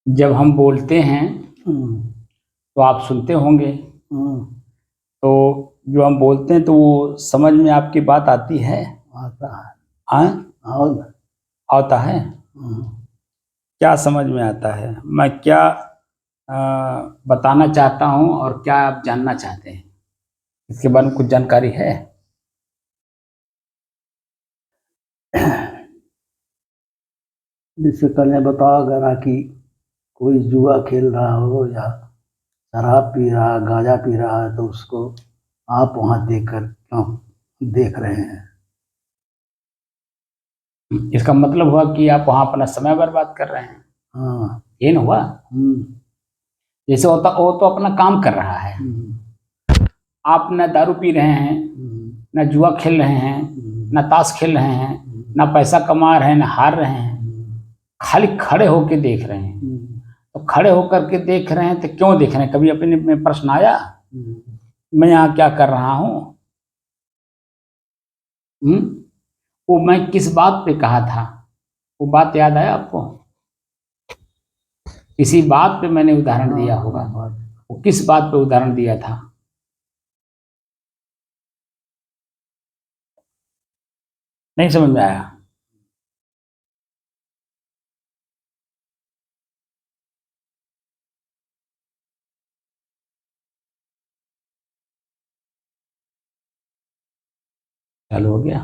जब हम बोलते हैं तो आप सुनते होंगे। तो जो हम बोलते हैं तो वो समझ में आपकी बात आती है? आता है। हाँ, और आता है। क्या समझ में आता है? मैं क्या बताना चाहता हूँ और क्या आप जानना चाहते हैं, इसके बारे में कुछ जानकारी है? जिससे कल बताओ अगर कि कोई जुआ खेल रहा हो या शराब पी रहा, गांजा पी रहा है तो उसको आप वहां देख रहे हैं। इसका मतलब हुआ कि आप वहां अपना समय बर्बाद कर रहे हैं। हाँ। ये न हुआ? जैसे होता वो तो अपना काम कर रहा है, आप न दारू पी रहे हैं, न जुआ खेल रहे हैं, न ताश खेल रहे हैं, न पैसा कमा रहे हैं, न हार रहे हैं, खाली खड़े होके देख रहे हैं। तो खड़े होकर के देख रहे हैं तो क्यों देख रहे हैं? कभी अपने में प्रश्न आया मैं यहाँ क्या कर रहा हूँ? वो मैं किस बात पे कहा था, वो बात याद आया आपको? किसी बात पे मैंने उदाहरण दिया होगा, वो किस बात पे उदाहरण दिया था? नहीं समझ में आया? चालू हो गया?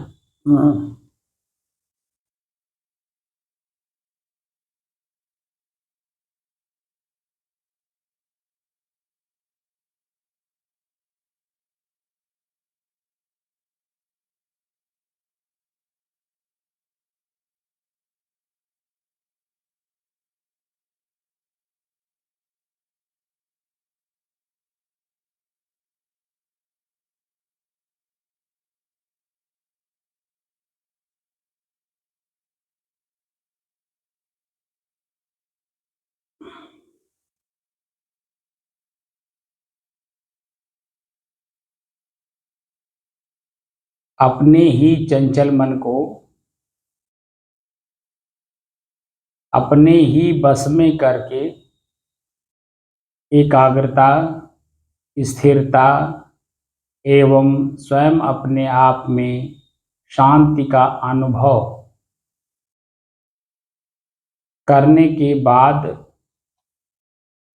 अपने ही चंचल मन को अपने ही बस में करके एकाग्रता, स्थिरता एवं स्वयं अपने आप में शांति का अनुभव करने के बाद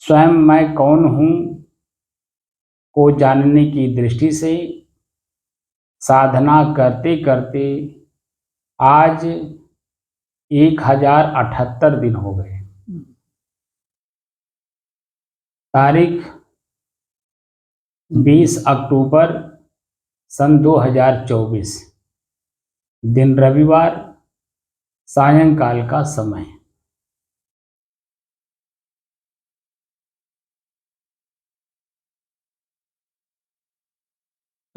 स्वयं मैं कौन हूँ को जानने की दृष्टि से साधना करते करते आज 1078 दिन हो गए। तारीख 20 अक्टूबर सन 2024, दिन रविवार, सायंकाल का समय।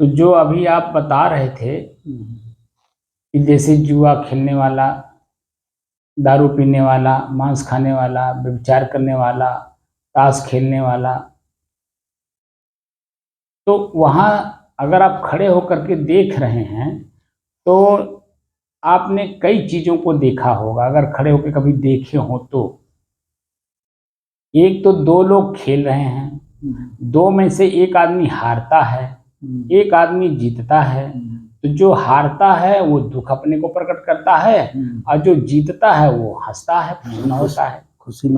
तो जो अभी आप बता रहे थे कि जैसे जुआ खेलने वाला, दारू पीने वाला, मांस खाने वाला, व्यभिचार करने वाला, ताश खेलने वाला, तो वहाँ अगर आप खड़े होकर के देख रहे हैं तो आपने कई चीज़ों को देखा होगा, अगर खड़े होकर कभी देखे हो तो। एक तो दो लोग खेल रहे हैं, दो में से एक आदमी हारता है, एक आदमी जीतता है। तो जो हारता है वो दुख अपने को प्रकट करता है और जो जीतता है वो हंसता है, प्रसन्न होता है, खुशी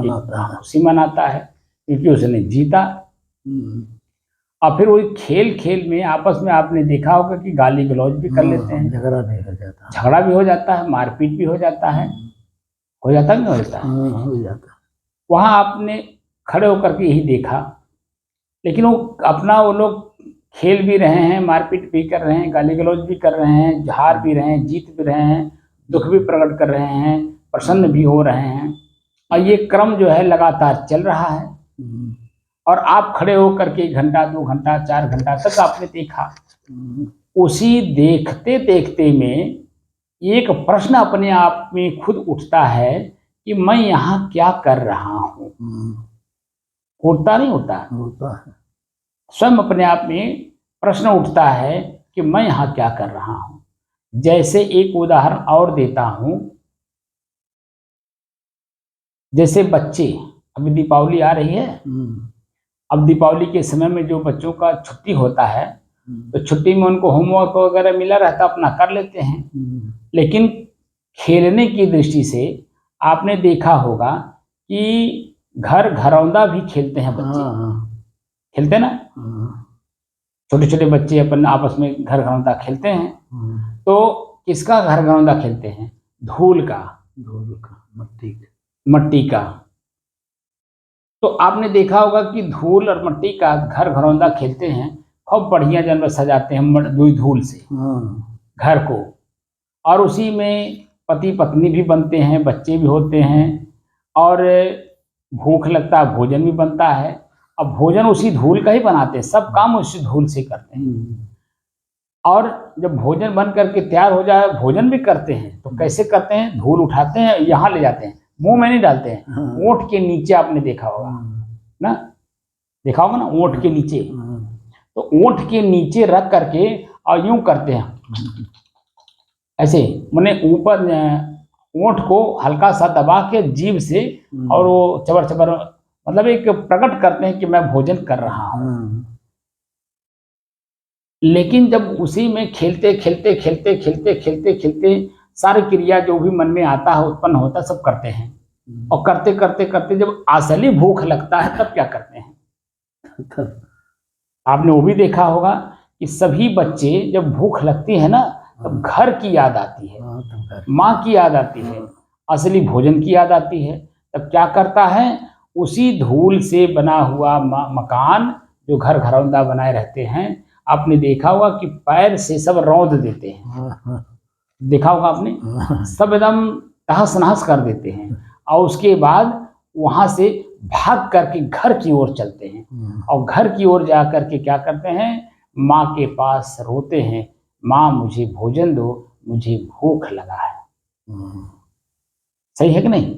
मनाता है क्योंकि उसने जीता। और फिर वही खेल खेल में आपस में आपने देखा होगा कि गाली गलौज भी कर लेते हैं, झगड़ा भी हो जाता है, मारपीट भी हो जाता है। हो जाता है, नहीं हो जाता? हो जाता। वहां आपने खड़े होकर के यही देखा, लेकिन वो लोग खेल भी रहे हैं, मारपीट भी कर रहे हैं, गाली गलौज भी कर रहे हैं, हार भी रहे हैं, जीत भी रहे हैं, दुख भी प्रकट कर रहे हैं, प्रसन्न भी हो रहे हैं, और ये क्रम जो है लगातार चल रहा है। और आप खड़े होकर के 1 घंटा, 2 घंटा, 4 घंटा तक आपने देखा। उसी देखते देखते में एक प्रश्न अपने आप में खुद उठता है कि मैं यहाँ क्या कर रहा हूँ। उठता नहीं होता? होता है। स्वयं अपने आप में प्रश्न उठता है कि मैं यहाँ क्या कर रहा हूँ। जैसे एक उदाहरण और देता हूँ, जैसे बच्चे अभी दीपावली आ रही है। अब दीपावली के समय में जो बच्चों का छुट्टी होता है तो छुट्टी में उनको होमवर्क वगैरह मिला रहता, अपना कर लेते हैं। लेकिन खेलने की दृष्टि से आपने देखा होगा कि घर घरौंदा भी खेलते हैं बच्चे। खेलते हैं ना, छोटे छोटे बच्चे अपन आपस में घर घरौंदा खेलते हैं। तो किसका घर घरौंदा खेलते हैं? धूल का, मट्टी का। तो आपने देखा होगा कि धूल और मट्टी का घर घरौंदा खेलते हैं, खूब बढ़िया जानवर सजाते हैं धूल से घर को, और उसी में पति पत्नी भी बनते हैं, बच्चे भी होते हैं, और भूख लगता है भोजन भी बनता है। अब भोजन उसी धूल का ही बनाते हैं, सब काम उसी धूल से करते हैं। और जब भोजन बन करके तैयार हो जाए, भोजन भी करते हैं, तो कैसे करते हैं? धूल उठाते हैं, यहाँ ले जाते हैं, मुंह में नहीं डालते हैं, ओंठ के नीचे। आपने देखा होगा ना, देखा होगा ना, ओंठ के नीचे। तो ओंठ के नीचे रख करके और यूं करते हैं ऐसे, माने ऊपर ओंठ को हल्का सा दबा के जीभ से, और वो चबर चबर, मतलब एक प्रकट करते हैं कि मैं भोजन कर रहा हूं। लेकिन जब उसी में खेलते खेलते खेलते खेलते खेलते खेलते सारी क्रिया जो भी मन में आता है, उत्पन्न होता है, सब करते हैं। और करते करते करते जब असली भूख लगता है तब क्या करते हैं? आपने वो भी देखा होगा कि सभी बच्चे जब भूख लगती है ना, तब घर की याद आती है, माँ की याद आती है, असली भोजन की याद आती है। तब क्या करता है? उसी धूल से बना हुआ मकान जो घर घरौंदा बनाए रहते हैं, आपने देखा होगा कि पैर से सब रौंद देते हैं। देखा होगा आपने, सब एकदम तहस नहस कर देते हैं, और उसके बाद वहां से भाग करके घर की ओर चलते हैं। और घर की ओर जा करके क्या करते हैं? माँ के पास रोते हैं, माँ मुझे भोजन दो, मुझे भूख लगा है। सही है कि नहीं?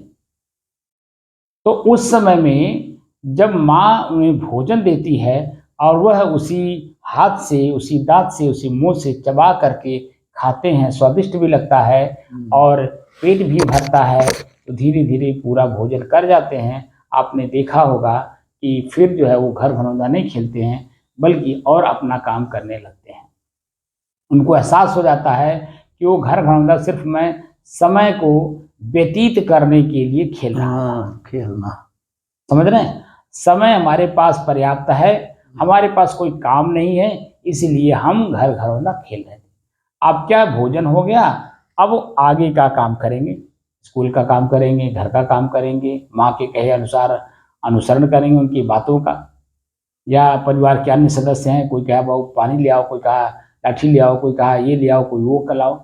तो उस समय में जब माँ उन्हें भोजन देती है, और वह उसी हाथ से, उसी दांत से, उसी मुंह से चबा करके खाते हैं, स्वादिष्ट भी लगता है और पेट भी भरता है, तो धीरे धीरे पूरा भोजन कर जाते हैं। आपने देखा होगा कि फिर जो है वो घर घरौंदा नहीं खेलते हैं, बल्कि और अपना काम करने लगते हैं। उनको एहसास हो जाता है कि वो घर घरौंदा सिर्फ मैं समय को व्यतीत करने के लिए खेल रहा हूँ। खेलना, समझ रहे हैं? समय हमारे पास पर्याप्त है, हमारे पास कोई काम नहीं है, इसलिए हम घर घरौंदा खेल रहे थे। अब क्या भोजन हो गया, अब आगे का काम करेंगे, स्कूल का काम करेंगे, घर का काम करेंगे, माँ के कहे अनुसार अनुसरण करेंगे उनकी बातों का। या परिवार के अन्य सदस्य हैं, कोई कहा बाबू पानी ले आओ, कोई कहा लाठी ले आओ, कोई कहा ये ले आओ, कोई वो लाओ,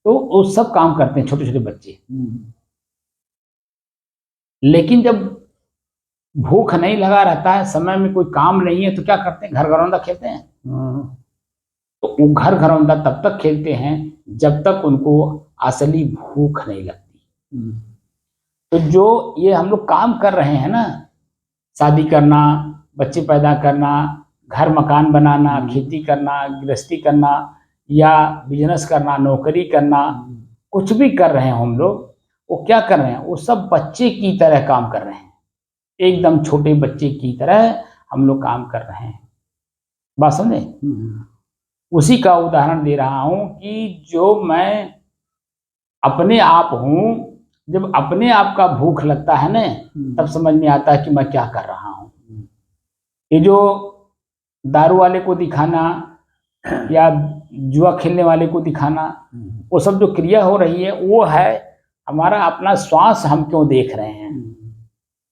तो वो सब काम करते हैं छोटे छोटे बच्चे। लेकिन जब भूख नहीं लगा रहता है, समय में कोई काम नहीं है, तो क्या करते हैं? घर घरौंदा खेलते हैं। तो वो घर घरौंदा तब तक खेलते हैं जब तक उनको असली भूख नहीं लगती। तो जो ये हम लोग काम कर रहे हैं ना, शादी करना, बच्चे पैदा करना, घर मकान बनाना, खेती करना, गृहस्थी करना, या बिजनेस करना, नौकरी करना, कुछ भी कर रहे हैं हम लोग, वो क्या कर रहे हैं? वो सब बच्चे की तरह काम कर रहे हैं, एकदम छोटे बच्चे की तरह हम लोग काम कर रहे हैं। बात समझे? उसी का उदाहरण दे रहा हूं कि जो मैं अपने आप हूं, जब अपने आप का भूख लगता है ना, तब समझ में आता है कि मैं क्या कर रहा हूं। ये जो दारू वाले को दिखाना या जुआ खेलने वाले को दिखाना, वो सब जो क्रिया हो रही है, वो है हमारा अपना श्वास हम क्यों देख रहे हैं।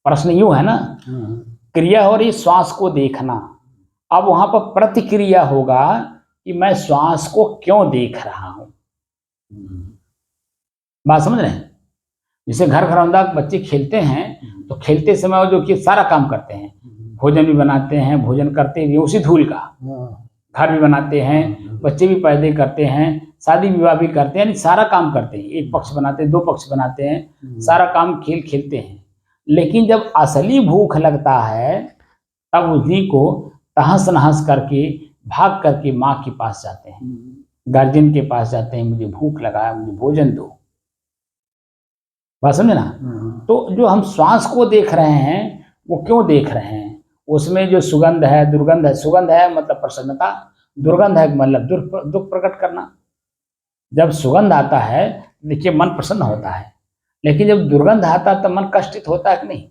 प्रश्न यूं है ना, क्रिया हो रही श्वास को देखना, अब वहां पर प्रतिक्रिया होगा कि मैं श्वास को क्यों देख रहा हूं। बात समझ रहे हैं? जैसे घर घरौंदा बच्चे खेलते हैं, तो खेलते समय वो जो कि सारा काम करते हैं, भोजन भी बनाते हैं, भोजन करते भी उसी धूल का, घर भी बनाते हैं, बच्चे भी पैदा करते हैं, शादी विवाह भी करते हैं, सारा काम करते हैं, एक पक्ष बनाते हैं, दो पक्ष बनाते हैं, सारा काम खेल खेलते हैं। लेकिन जब असली भूख लगता है, तब उसी को तहस नहस करके भाग करके माँ के पास जाते हैं, गार्जियन के पास जाते हैं, मुझे भूख लगा है, मुझे भोजन दो। बात समझे ना? तो जो हम श्वास को देख रहे हैं, वो क्यों देख रहे हैं, उसमें जो सुगंध है, दुर्गंध है, सुगंध है मतलब प्रसन्नता, दुर्गंध है मतलब दुख प्रकट करना। जब सुगंध आता है देखिए मन प्रसन्न होता है, लेकिन जब दुर्गंध आता है तो मन कष्टित होता है कि नहीं?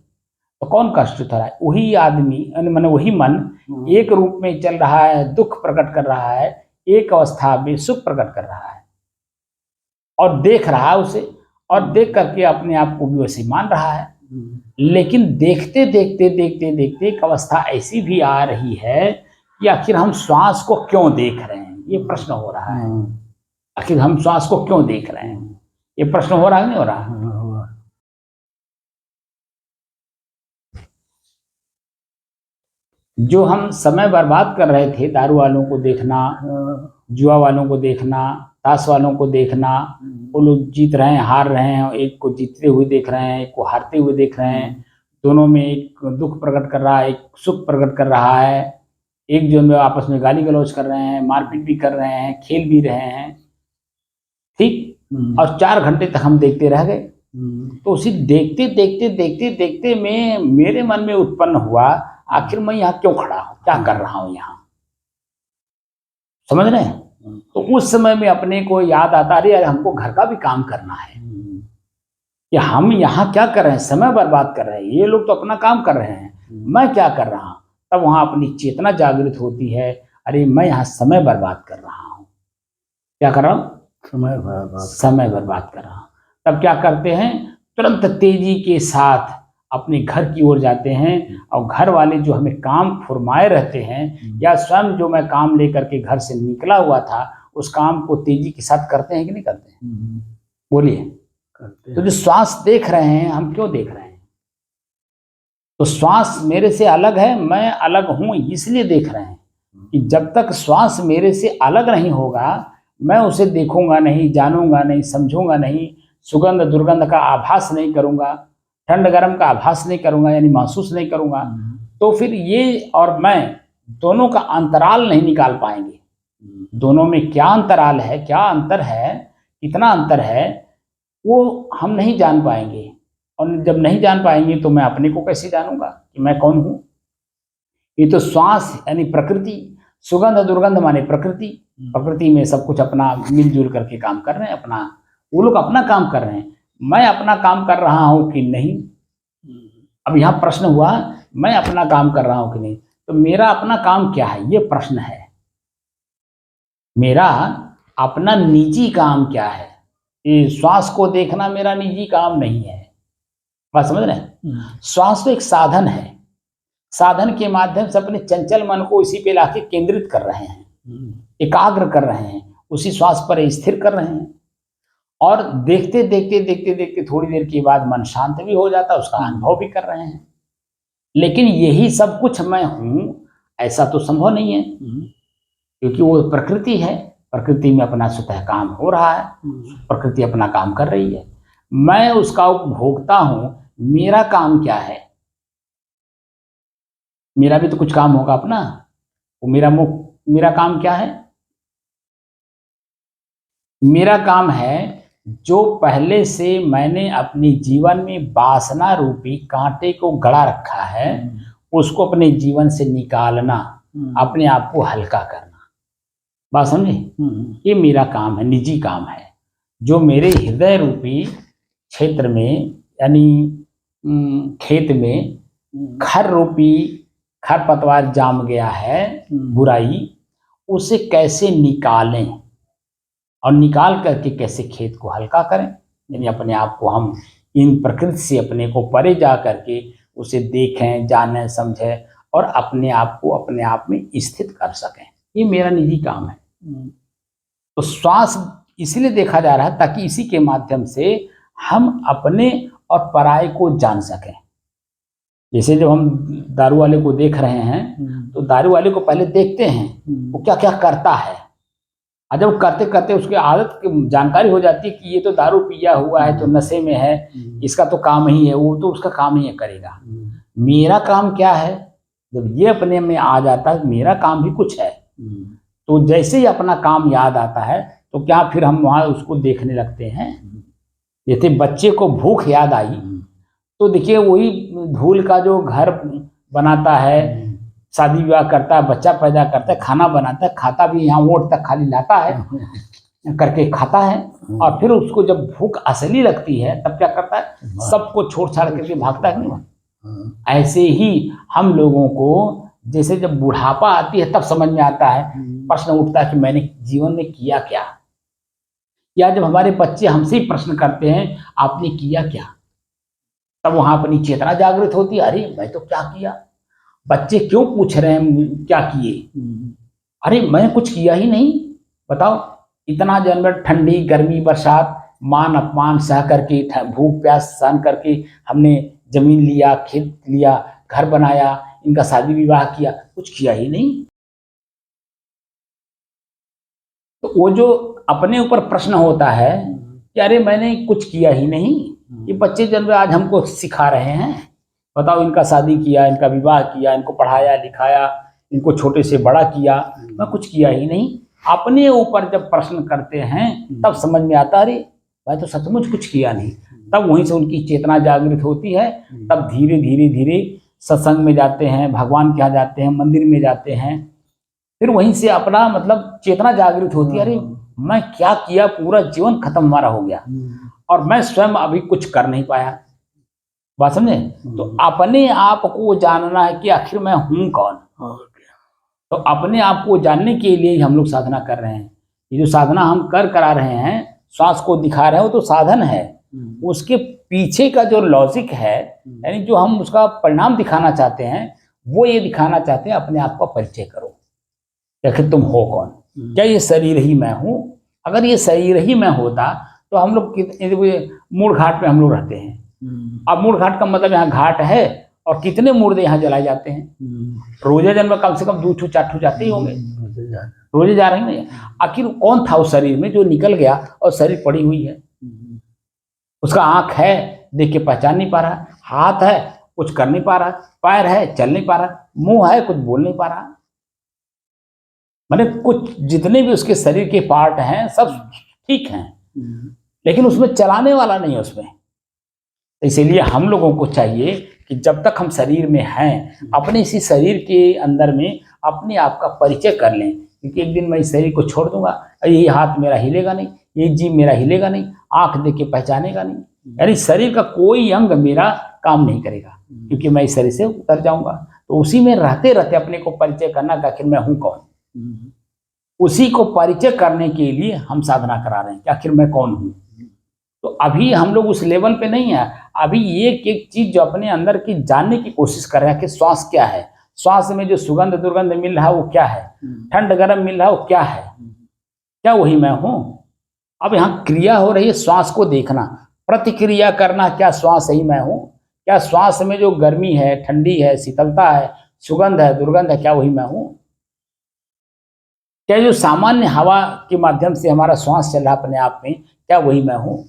तो कौन कष्टित हो रहा है? वही आदमी, माने वही मन एक रूप में चल रहा है, दुख प्रकट कर रहा है, एक अवस्था में सुख प्रकट कर रहा है और देख रहा है उसे, और देख करके अपने आप को भी वैसे मान रहा है। लेकिन देखते देखते देखते देखते एक अवस्था ऐसी भी आ रही है कि आखिर हम श्वास को क्यों देख रहे हैं, ये प्रश्न हो रहा है। आखिर हम श्वास को क्यों देख रहे हैं, ये प्रश्न हो रहा है नहीं हो रहा? जो हम समय बर्बाद कर रहे थे, दारू वालों को देखना, जुआ वालों को देखना, ताश वालों को देखना, वो लोग जीत रहे हैं, हार रहे हैं, एक को जीतते हुए देख रहे हैं, एक को हारते हुए देख रहे हैं, दोनों में एक दुख प्रकट कर रहा है, एक सुख प्रकट कर रहा है, एक जो में आपस में गाली गलौज कर रहे हैं, मारपीट भी कर रहे हैं, खेल भी रहे हैं, ठीक, और 4 घंटे तक हम देखते रह गए। तो उसी देखते देखते देखते देखते में मेरे मन में उत्पन्न हुआ, आखिर मैं यहाँ क्यों खड़ा हूँ, क्या कर रहा हूँ यहाँ, समझ रहे हैं? तो उस समय में अपने को याद आता, अरे यार हमको घर का भी काम करना है, कि हम यहाँ क्या कर रहे हैं, समय बर्बाद कर रहे हैं, ये लोग तो अपना काम कर रहे हैं, मैं क्या कर रहा हूँ। तब वहां अपनी चेतना जागृत होती है, अरे मैं यहाँ समय बर्बाद कर रहा हूँ, क्या कर रहा हूँ, समय बर्बाद कर रहा हूँ। तब क्या करते हैं, तुरंत तेजी के साथ अपने घर की ओर जाते हैं, और घर वाले जो हमें काम फुरमाए रहते हैं, या स्वयं जो मैं काम लेकर के घर से निकला हुआ था, उस काम को तेजी के साथ करते हैं कि नहीं करते हैं? बोलिए। तो जो श्वास देख रहे हैं, हम क्यों देख रहे हैं? तो श्वास मेरे से अलग है, मैं अलग हूं, इसलिए देख रहे हैं कि जब तक श्वास मेरे से अलग नहीं होगा, मैं उसे देखूंगा नहीं, जानूंगा नहीं, समझूंगा नहीं, सुगंध दुर्गंध का आभास नहीं करूंगा, ठंड गर्म का आभास नहीं करूंगा, यानी महसूस नहीं करूंगा, तो फिर ये और मैं दोनों का अंतराल नहीं निकाल पाएंगे। दोनों में क्या अंतराल है, क्या अंतर है, कितना अंतर है, वो हम नहीं जान पाएंगे। और जब नहीं जान पाएंगे तो मैं अपने को कैसे जानूंगा कि मैं कौन हूं? ये तो श्वास यानी प्रकृति, सुगंध दुर्गंध माने प्रकृति, प्रकृति में सब कुछ अपना मिलजुल करके काम कर रहे हैं, अपना वो लोग अपना काम कर रहे हैं, मैं अपना काम कर रहा हूं कि नहीं? अब यहाँ प्रश्न हुआ, मैं अपना काम कर रहा हूं कि नहीं? तो मेरा अपना काम क्या है, ये प्रश्न है। मेरा अपना निजी काम क्या है? ये श्वास को देखना मेरा निजी काम नहीं है, बात समझ रहे हैं? श्वास तो एक साधन है, साधन के माध्यम से अपने चंचल मन को इसी पे लाके केंद्रित कर रहे हैं, एकाग्र कर रहे हैं, उसी श्वास पर स्थिर कर रहे हैं, और देखते देखते देखते देखते थोड़ी देर के बाद मन शांत भी हो जाता है, उसका अनुभव भी कर रहे हैं। लेकिन यही सब कुछ मैं हूं, ऐसा तो संभव नहीं है, क्योंकि वो प्रकृति है, प्रकृति में अपना स्वतः काम हो रहा है, प्रकृति अपना काम कर रही है, मैं उसका उपभोक्ता हूं। मेरा काम क्या है? मेरा भी तो कुछ काम होगा अपना, वो मेरा काम क्या है? मेरा काम है जो पहले से मैंने अपने जीवन में वासना रूपी कांटे को गड़ा रखा है, उसको अपने जीवन से निकालना, अपने आप को हल्का करना, बात समझे? ये मेरा काम है, निजी काम है, जो मेरे हृदय रूपी क्षेत्र में यानी खेत में खर रूपी खरपतवार जाम गया है, बुराई, उसे कैसे निकालें और निकाल करके कैसे खेत को हल्का करें, यानी अपने आप को हम इन प्रकृति से अपने को परे जा करके उसे देखें, जानें, समझें और अपने आप को अपने आप में स्थित कर सकें, ये मेरा निजी काम है। तो श्वास इसलिए देखा जा रहा है ताकि इसी के माध्यम से हम अपने और पराये को जान सकें। जैसे जब हम दारू वाले को देख रहे हैं तो दारू वाले को पहले देखते हैं वो क्या क्या करता है, और जब करते करते उसकी आदत की जानकारी हो जाती है कि ये तो दारू पिया हुआ है, तो नशे में है, इसका तो काम ही है, वो तो उसका काम ही करेगा। मेरा काम क्या है? जब ये अपने में आ जाता है मेरा काम भी कुछ है, तो जैसे ही अपना काम याद आता है तो क्या फिर हम वहाँ उसको देखने लगते हैं। जैसे बच्चे को भूख याद आई तो देखिए वही धूल का जो घर बनाता है, शादी विवाह करता है, बच्चा पैदा करता है, खाना बनाता है, खाता भी यहाँ ओट तक खाली लाता है करके खाता है, और फिर उसको जब भूख असली लगती है तब क्या करता है, सबको छोड़ छाड़ करके भागता है नहीं। ऐसे ही हम लोगों को जैसे जब बुढ़ापा आती है तब समझ में आता है, प्रश्न उठता है कि मैंने जीवन में किया क्या, या जब हमारे बच्चे हमसे ही प्रश्न करते हैं आपने किया क्या, तब वहां अपनी चेतना जागृत होती है, अरे मैं तो क्या किया। बच्चे क्यों पूछ रहे हैं क्या किए, अरे मैं कुछ किया ही नहीं। बताओ, इतना जानवर ठंडी गर्मी बरसात मान अपमान सह करके, भूख प्यास सहन करके हमने जमीन लिया, खेत लिया, घर बनाया, इनका शादी विवाह किया, कुछ किया ही नहीं। तो वो जो अपने ऊपर प्रश्न होता है कि अरे मैंने कुछ किया ही नहीं, ये बच्चे जन्म आज हमको सिखा रहे हैं। बताओ, इनका शादी किया, इनका विवाह किया, इनको पढ़ाया लिखाया, इनको छोटे से बड़ा किया, मैं कुछ किया ही नहीं। अपने ऊपर जब प्रश्न करते हैं तब समझ में आता है, अरे मैं तो सचमुच कुछ किया नहीं। तब वहीं से उनकी चेतना जागृत होती है। तब धीरे धीरे धीरे सत्संग में जाते हैं, भगवान के यहाँ जाते हैं, मंदिर में जाते हैं, फिर वहीं से अपना मतलब चेतना जागृत होती है, अरे मैं क्या किया, पूरा जीवन खत्म हमारा हो गया और मैं स्वयं अभी कुछ कर नहीं पाया। बात समझे? तो अपने आप को जानना है कि आखिर मैं हूं कौन। तो अपने आप को जानने के लिए हम लोग साधना कर रहे हैं। ये जो साधना हम करा रहे हैं, श्वास को दिखा रहे हो तो साधन है, उसके पीछे का जो लॉजिक है, यानी जो हम उसका परिणाम दिखाना चाहते हैं, वो ये दिखाना चाहते हैं अपने आप का परिचय करो, आखिर तुम हो कौन। क्या ये शरीर ही मैं हूं? अगर ये शरीर ही मैं होता तो हम लोग मूड़ घाट पे हम लोग रहते हैं। अब मूड़ घाट का मतलब यहाँ घाट है और कितने मुर्दे यहाँ जलाए जाते हैं। रोजे जन्म कम से कम 2 ठू 4 ठू जाते ही होंगे, रोजे जा रहे हैं ना। आखिर कौन था उस शरीर में जो निकल गया और शरीर पड़ी हुई है? उसका आंख है, देख के पहचान नहीं पा रहा, हाथ है कुछ कर नहीं पा रहा, पैर है चल नहीं पा रहा, मुंह है कुछ बोल नहीं पा रहा, माने कुछ जितने भी उसके शरीर के पार्ट हैं सब ठीक हैं, लेकिन उसमें चलाने वाला नहीं है उसमें। इसीलिए हम लोगों को चाहिए कि जब तक हम शरीर में हैं, अपने इसी शरीर के अंदर में अपने आप का परिचय कर लें, क्योंकि एक दिन मैं इस शरीर को छोड़ दूंगा, ये हाथ मेरा हिलेगा नहीं, ये जीभ मेरा हिलेगा नहीं, आंख देख के पहचानेगा नहीं, यानी शरीर का कोई अंग मेरा काम नहीं करेगा, क्योंकि मैं इस शरीर से उतर जाऊंगा। तो उसी में रहते रहते अपने को परिचय करना कि आखिर मैं हूं कौन। उसी को परिचय करने के लिए हम साधना करा रहे हैं कि आखिर मैं कौन हूं। तो अभी हम लोग उस लेवल पे नहीं है। अभी एक एक चीज जो अपने अंदर की जानने की कोशिश कर रहे हैं कि श्वास क्या है, श्वास में जो सुगंध दुर्गंध मिल रहा है वो क्या है, ठंड गर्म मिल रहा है वो क्या है, क्या वही मैं हूं? अब यहाँ क्रिया हो रही है, श्वास को देखना, प्रतिक्रिया करना, क्या श्वास ही मैं हूं? क्या श्वास में जो गर्मी है, ठंडी है, शीतलता है, सुगंध है, दुर्गंध है, क्या वही मैं हूं? क्या जो सामान्य हवा के माध्यम से हमारा श्वास चल रहा अपने आप में, क्या वही मैं हूं?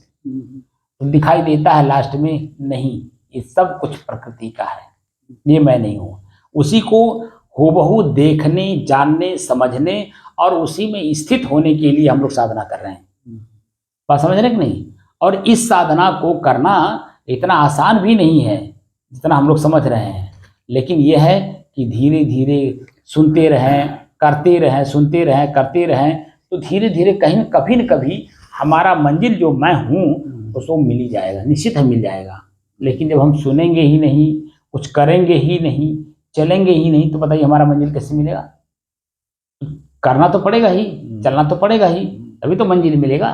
तो दिखाई देता है लास्ट में, नहीं, ये सब कुछ प्रकृति का है, ये मैं नहीं हूं। उसी को हूबहू देखने, जानने, समझने और उसी में स्थित होने के लिए हम लोग साधना कर रहे हैं। बात समझ रहे कि नहीं? और इस साधना को करना इतना आसान भी नहीं है जितना हम लोग समझ रहे हैं, लेकिन यह है कि धीरे धीरे सुनते रहें, करते रहें, सुनते रहें, करते रहें, तो धीरे धीरे कहीं कभी न कभी हमारा मंजिल जो मैं हूँ उसको मिल ही जाएगा, निश्चित है मिल जाएगा। लेकिन जब हम सुनेंगे ही नहीं, कुछ करेंगे ही नहीं, चलेंगे ही नहीं, तो बताइए हमारा मंजिल कैसे मिलेगा? करना तो पड़ेगा ही, चलना तो पड़ेगा ही, तभी तो मंजिल मिलेगा।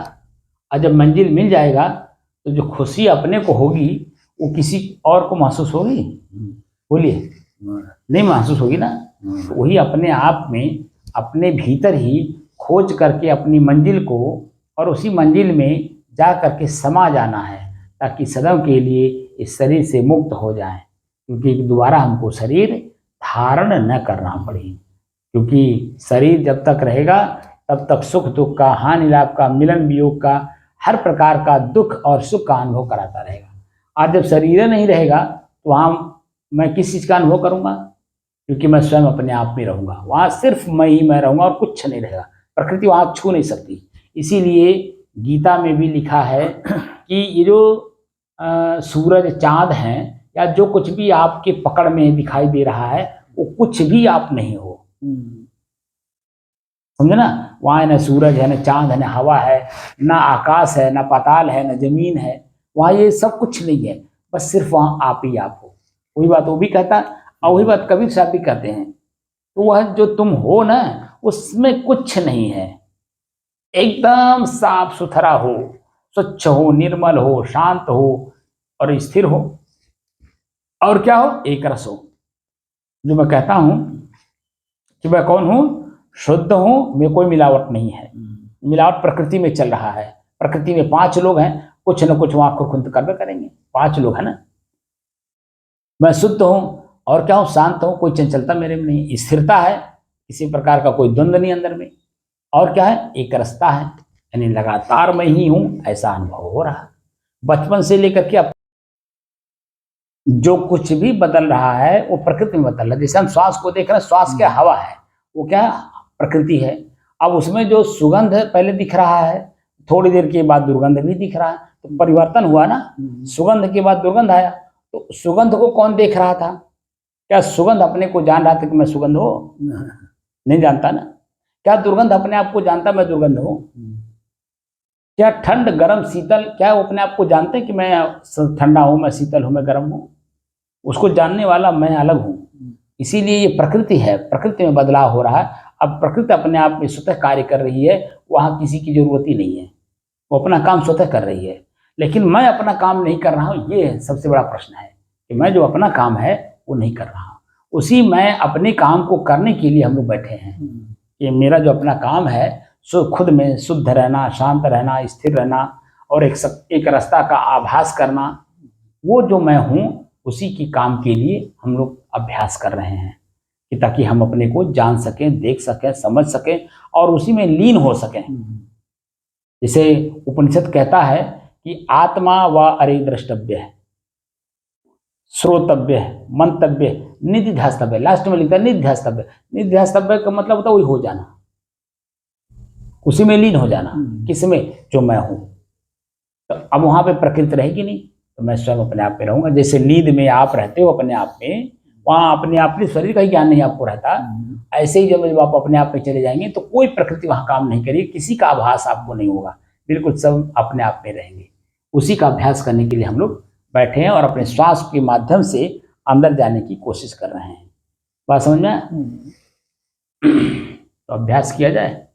और जब मंजिल मिल जाएगा तो जो खुशी अपने को होगी वो किसी और को महसूस होगी? बोलिए, नहीं महसूस होगी ना। तो वही अपने आप में, अपने भीतर ही खोज करके अपनी मंजिल को, और उसी मंजिल में जा करके समा जाना है, ताकि सदैव के लिए इस शरीर से मुक्त हो जाएं, क्योंकि दोबारा हमको शरीर धारण न करना पड़े। क्योंकि शरीर जब तक रहेगा तब तक सुख दुख का, हानि लाभ का, मिलन वियोग का, हर प्रकार का दुख और सुख का अनुभव कराता रहेगा। और जब शरीर नहीं रहेगा तो वहाँ मैं किस चीज़ का अनुभव करूँगा? क्योंकि मैं स्वयं अपने आप में रहूँगा, वहाँ सिर्फ मैं ही मैं रहूँगा और कुछ नहीं रहेगा, प्रकृति वहाँ छू नहीं सकती। इसीलिए गीता में भी लिखा है कि ये जो सूरज, चांद हैं, या जो कुछ भी आपके पकड़ में दिखाई दे रहा है, वो कुछ भी आप नहीं हो। समझे ना? वहाँ न सूरज है, न चांद है, न हवा है, ना आकाश है, ना पाताल है, न जमीन है। वहाँ ये सब कुछ नहीं है, बस सिर्फ वहाँ आप ही आप हो। वही बात वो भी कहता और वही बात कबीर साहब भी कहते हैं। तो वह जो तुम हो ना, उसमें कुछ नहीं है। एकदम साफ सुथरा हो, स्वच्छ हो, निर्मल हो, शांत हो और स्थिर हो। और क्या हो? एक रस हो। जो मैं कहता हूं कि मैं कौन हूं? शुद्ध हूं, में कोई मिलावट नहीं है। मिलावट प्रकृति में चल रहा है। प्रकृति में 5 लोग हैं, कुछ न कुछ वहां खुद करवे करेंगे। 5 लोग है ना। मैं शुद्ध हूं और क्या हूं? शांत हूं, कोई चंचलता मेरे में नहीं, स्थिरता है, किसी प्रकार का कोई द्वंद्व नहीं अंदर में। और क्या है? एक रसता है, यानी लगातार मैं ही हूं, ऐसा अनुभव हो रहा है। बचपन से लेकर के अब जो कुछ भी बदल रहा है वो प्रकृति में बदल रहा है। जैसे हम श्वास को देख रहे हैं, श्वास क्या? हवा है, वो क्या है? प्रकृति है। अब उसमें जो सुगंध पहले दिख रहा है, थोड़ी देर के बाद दुर्गंध भी दिख रहा है, तो परिवर्तन हुआ ना। सुगंध के बाद दुर्गंध आया, तो सुगंध को कौन देख रहा था? क्या सुगंध अपने को जान रहा था कि मैं सुगंध हो? नहीं जानता ना। क्या दुर्गंध अपने आप को जानता मैं दुर्गंध हूं? क्या ठंड, गर्म, शीतल, क्या वो अपने आप को जानते हैं कि मैं ठंडा हूं, मैं शीतल हूं, मैं गर्म हूं? उसको जानने वाला मैं अलग हूं। इसीलिए ये प्रकृति है, प्रकृति में बदलाव हो रहा है। अब प्रकृति अपने आप में स्वतः कार्य कर रही है, वहां किसी की जरूरत ही नहीं है, वो अपना काम स्वतः कर रही है। लेकिन मैं अपना काम नहीं कर रहा हूं, ये सबसे बड़ा प्रश्न है कि मैं जो अपना काम है वो नहीं कर रहा हूं। उसी मैं अपने काम को करने के लिए हम लोग बैठे हैं कि मेरा जो अपना काम है सो खुद में शुद्ध रहना, शांत रहना, स्थिर रहना और एक रास्ता का आभास करना। वो जो मैं हूं उसी की काम के लिए हम लोग अभ्यास कर रहे हैं कि ताकि हम अपने को जान सकें, देख सकें, समझ सकें और उसी में लीन हो सकें। जैसे उपनिषद कहता है कि आत्मा व अरे द्रष्टव्य है, श्रोतव्य है, मंतव्य है, निधिध्यास्तव्य। लास्ट में लिखता है निधिध्यास्तव्य। निधिध्यास्तव्य का मतलब होता है वही हो जाना, उसी में लीन हो जाना। किसमें? जो मैं हूं। तो अब वहां पे प्रकृति रहेगी नहीं, तो मैं स्वयं अपने आप में रहूंगा। जैसे नींद में आप रहते हो अपने आप में, वहां अपने आप में शरीर का ही ज्ञान नहीं आपको रहता, ऐसे ही जब आप अपने आप में चले जाएंगे तो कोई प्रकृति वहां काम नहीं करेगी, किसी का आभास आपको नहीं होगा, बिल्कुल सब अपने आप में रहेंगे। उसी का अभ्यास करने के लिए हम लोग बैठे हैं और अपने श्वास के माध्यम से अंदर जाने की कोशिश कर रहे हैं। बात समझ में? तो अभ्यास किया जाए।